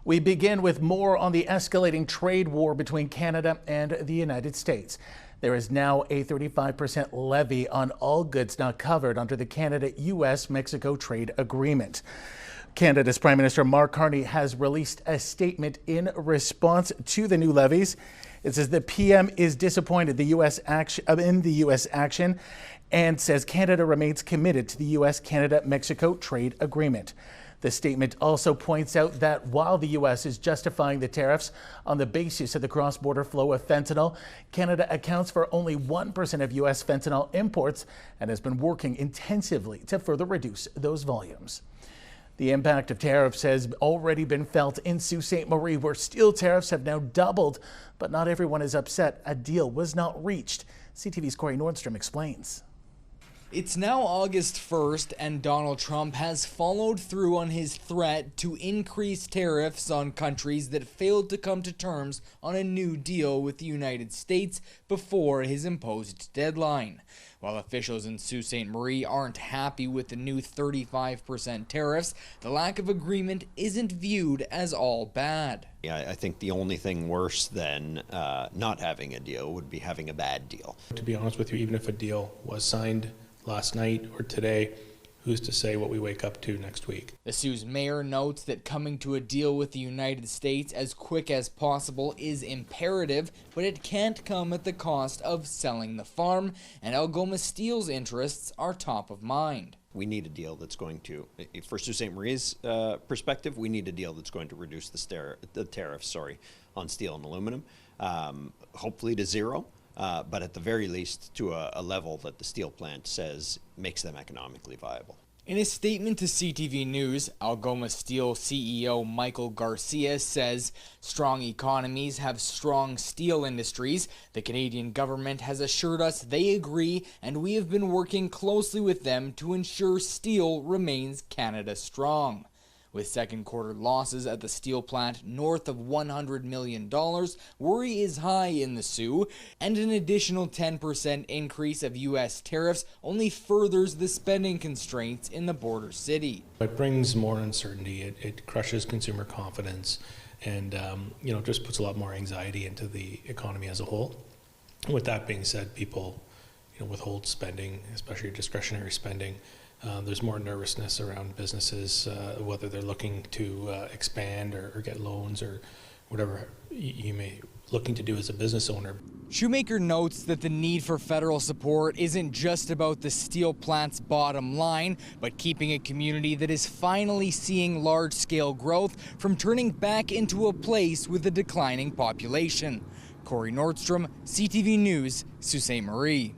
We begin with more on the escalating trade war between Canada and the United States. There is now a 35% levy on all goods not covered under the Canada-US-Mexico trade agreement. Canada's Prime Minister Mark Carney has released a statement in response to the new levies. It says the PM is disappointed in the U.S. action and says Canada remains committed to the U.S.-Canada-Mexico trade agreement. The statement also points out that while the U.S. is justifying the tariffs on the basis of the cross-border flow of fentanyl, Canada accounts for only 1% of U.S. fentanyl imports and has been working intensively to further reduce those volumes. The impact of tariffs has already been felt in Sault Ste. Marie, where steel tariffs have now doubled, but not everyone is upset. A deal was not reached. CTV's Cory Nordstrom explains. It's now August 1st, and Donald Trump has followed through on his threat to increase tariffs on countries that failed to come to terms on a new deal with the United States before his imposed deadline. While officials in Sault Ste. Marie aren't happy with the new 35% tariffs, the lack of agreement isn't viewed as all bad. Yeah, I think the only thing worse than not having a deal would be having a bad deal. To be honest with you, even if a deal was signed last night or today, who's to say what we wake up to next week? The Sault's mayor notes that coming to a deal with the United States as quick as possible is imperative, but it can't come at the cost of selling the farm, and Algoma Steel's interests are top of mind. We need a deal that's going to, for Sault Ste. Marie's perspective, we need a deal that's going to reduce the tariffs on steel and aluminum, hopefully to zero. But at the very least to a level that the steel plant says makes them economically viable. In a statement to CTV News, Algoma Steel CEO Michael Garcia says strong economies have strong steel industries. The Canadian government has assured us they agree, and we have been working closely with them to ensure steel remains Canada strong. With second quarter losses at the steel plant north of $100 million, worry is high in the Soo, and an additional 10% increase of U.S. tariffs only furthers the spending constraints in the border city. It brings more uncertainty, it crushes consumer confidence, and just puts a lot more anxiety into the economy as a whole. With that being said, people withhold spending, especially discretionary spending. There's more nervousness around businesses, whether they're looking to expand or get loans or whatever you may looking to do as a business owner. Shoemaker notes that the need for federal support isn't just about the steel plant's bottom line, but keeping a community that is finally seeing large-scale growth from turning back into a place with a declining population. Cory Nordstrom, CTV News, Sault Ste. Marie.